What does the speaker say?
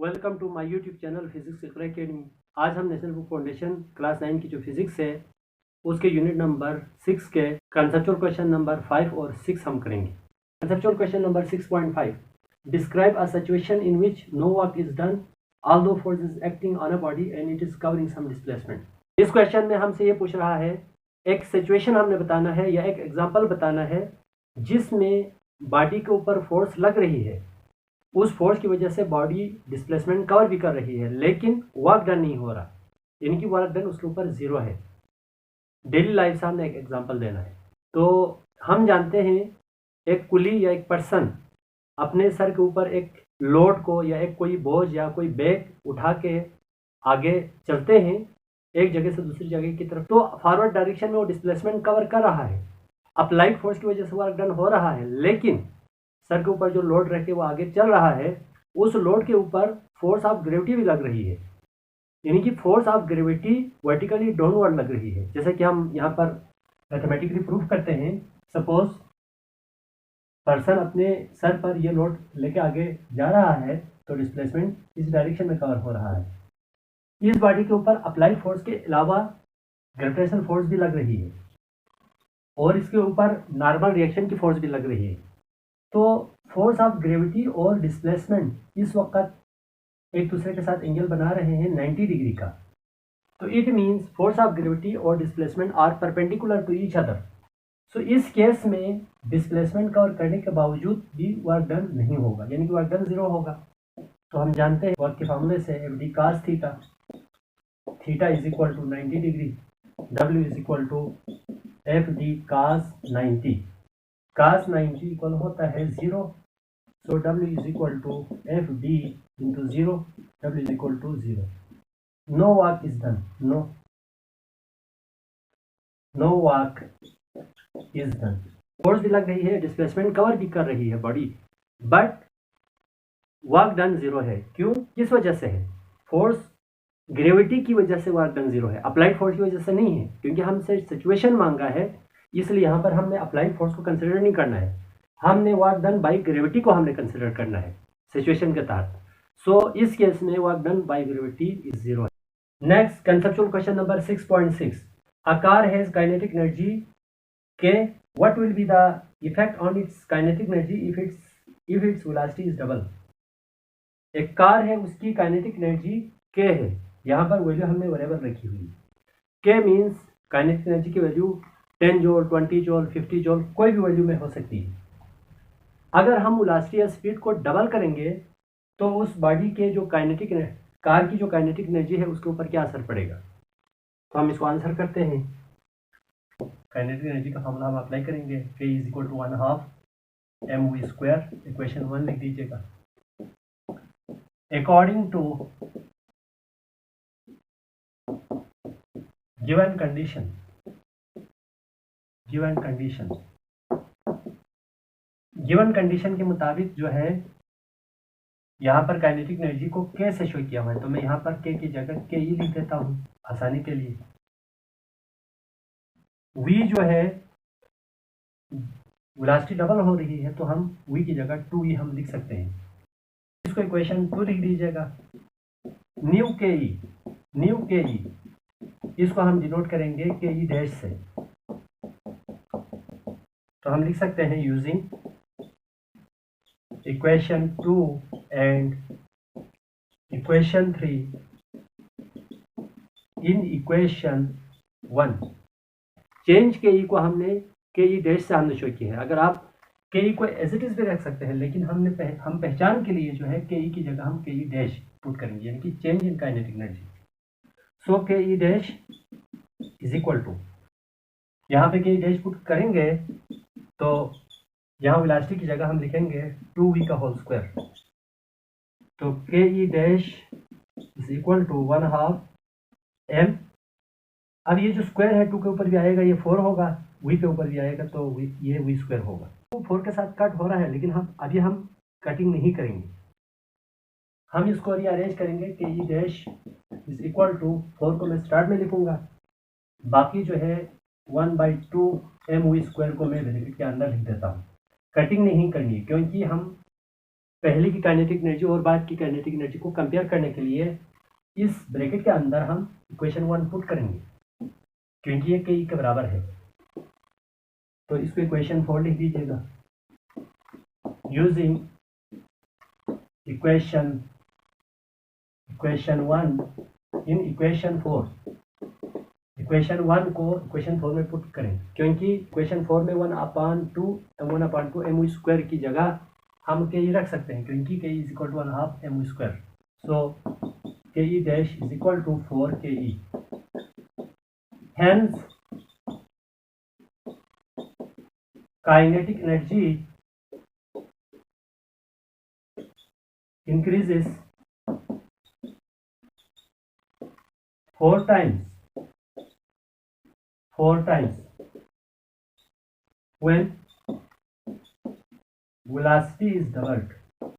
Welcome to my YouTube channel physics Iqra academy. आज हम national book foundation class 9 की जो फिजिक्स है उसके यूनिट नंबर 6 के कंसेप्चुअल क्वेश्चन नंबर 5 और 6 हम करेंगे। Conceptual question number 6.5, describe a situation in which no work is done although force is acting on a body and it is covering some displacement. इस question में हमसे ये पूछ रहा है, एक सिचुएशन हमने बताना है या एक एग्जाम्पल बताना है जिसमें बॉडी के ऊपर फोर्स लग रही है, उस फोर्स की वजह से बॉडी डिस्प्लेसमेंट कवर भी कर रही है लेकिन वर्क डन नहीं हो रहा, यानी कि वर्क डन उसके ऊपर जीरो है। डेली लाइफ से हमने एक एग्जांपल देना है। तो हम जानते हैं एक कुली या एक पर्सन अपने सर के ऊपर एक लोड को या एक कोई बोझ या कोई बैग उठा के आगे चलते हैं एक जगह से दूसरी जगह की तरफ, तो फॉरवर्ड डायरेक्शन में वो डिस्प्लेसमेंट कवर कर रहा है। अप्लाइड फोर्स की वजह से वर्क डन हो रहा है लेकिन सर के ऊपर जो लोड रह के वो आगे चल रहा है, उस लोड के ऊपर फोर्स ऑफ ग्रेविटी भी लग रही है, यानी कि force of gravity vertically downward लग रही है। जैसे कि हम यहाँ पर मैथमेटिकली प्रूफ करते हैं। सपोज पर्सन अपने सर पर ये लोड लेके आगे जा रहा है तो डिस्प्लेसमेंट इस डायरेक्शन में कवर हो रहा है। इस बॉडी के ऊपर अप्लाइड फोर्स के अलावा ग्रेविटेशनल फोर्स भी लग रही है और इसके ऊपर नॉर्मल रिएक्शन की फोर्स भी लग रही है। तो फोर्स ऑफ ग्रेविटी और डिस्प्लेसमेंट इस वक्त एक दूसरे के साथ एंगल बना रहे हैं 90 डिग्री का। तो it means force of gravity और displacement are perpendicular to each other. So इस केस में डिस्प्लेसमेंट कवर करने के बावजूद भी वर्क डन नहीं होगा, यानी कि वर्क डन जीरो होगा। तो हम जानते हैं वर्क के फॉर्मूले से F D cos theta, theta is equal to 90 degree, W is equal to F D cos 90। Cos 90 equal होता है 0, so W is equal to F D into 0, W is equal to 0। No work is done, no work is done. Force भी लग रही है, displacement cover भी कर रही है body, but work done zero है। क्यों, किस वजह से है? फोर्स ग्रेविटी की वजह से वर्क डन जीरो है, अप्लाइड फोर्स की वजह से नहीं है। क्योंकि हमसे सिचुएशन मांगा है इसलिए यहाँ पर हमने अप्लाइड फोर्स को कंसिडर नहीं करना है, हमने वर्क डन बाय ग्रेविटी को हमने कंसिडर करना है सिचुएशन के तहत। सो इस केस में work done by gravity is zero है। Next conceptual question number 6.6, a car has kinetic energy K, what will be the effect on its kinetic energy if its velocity is double. एक car है, उसकी kinetic energy के है, यहाँ पर value हमने variable रखी हुई है। के मीन्स काइनेटिक एनर्जी की वैल्यू 10 जूल, 20 जूल, 50 जूल, कोई भी वैल्यू में हो सकती है। अगर हम वेलोसिटी या स्पीड को डबल करेंगे तो उस बॉडी के जो काइनेटिक कार की जो काइनेटिक एनर्जी है उसके ऊपर क्या असर पड़ेगा। तो हम इसको आंसर करते हैं। काइनेटिक एनर्जी का फॉर्मूला हम अप्लाई करेंगे, K is equal to 1/2 mv², equation 1 लिख दीजिएगा। According to given condition given condition के मुताबिक जो है यहाँ पर काइनेटिक एनर्जी को K से शो किया हुआ है, तो मैं यहाँ पर K की जगह Ke लिख देता हूँ आसानी के लिए। V जो है वेलोसिटी डबल हो रही है तो हम V की जगह 2E हम लिख सकते हैं, इसको इक्वेशन 2 लिख दीजिएगा। न्यू के ई इसको हम डिनोट करेंगे के ई डैश से, तो हम लिख सकते हैं using equation 2 and equation 3 in equation 1। Change के ई को हमने के ई डैश से हमने शो किया है। अगर आप के ई को एज इट इज भी रख सकते हैं, लेकिन हम पहचान के लिए जो है के ई की जगह हम के ई डैश पुट करेंगे, यानी कि change in kinetic energy. So K E dash is equal to, यहाँ पे के ई डैश पुट करेंगे तो यहाँ वेलोसिटी की जगह हम लिखेंगे 2v का होल स्क्वायर, तो K E dash is equal to 1/2 m। अब ये जो स्क्वायर है 2 के ऊपर भी आएगा ये 4 होगा, v के ऊपर भी आएगा तो ये v² होगा। तो 4 के साथ कट हो रहा है लेकिन हम कटिंग नहीं करेंगे, हम इसको रीअरेंज करेंगे। K E dash is equal to 4 को मैं स्टार्ट में लिखूंगा, बाकी जो है 1/2 mv² को मैं ब्रैकेट के अंदर लिख देता हूँ। कटिंग नहीं करनी है क्योंकि हम पहले की काइनेटिक एनर्जी और बाद की काइनेटिक एनर्जी को कंपेयर करने के लिए इस ब्रैकेट के अंदर हम इक्वेशन 1 पुट करेंगे, क्योंकि ये के के बराबर है। तो इसको इक्वेशन 4 लिख दीजिएगा। Using equation 1 in equation 4, equation 1 को इक्वेशन 4 में पुट करें, क्योंकि इक्वेशन 4 में 1/2 1/2 mu² की जगह हम के ई रख सकते हैं, क्योंकि K E is equal to 1/2 mu²। So K E dash is equal to 4 K E. Hence kinetic energy increases 4 times when velocity is doubled।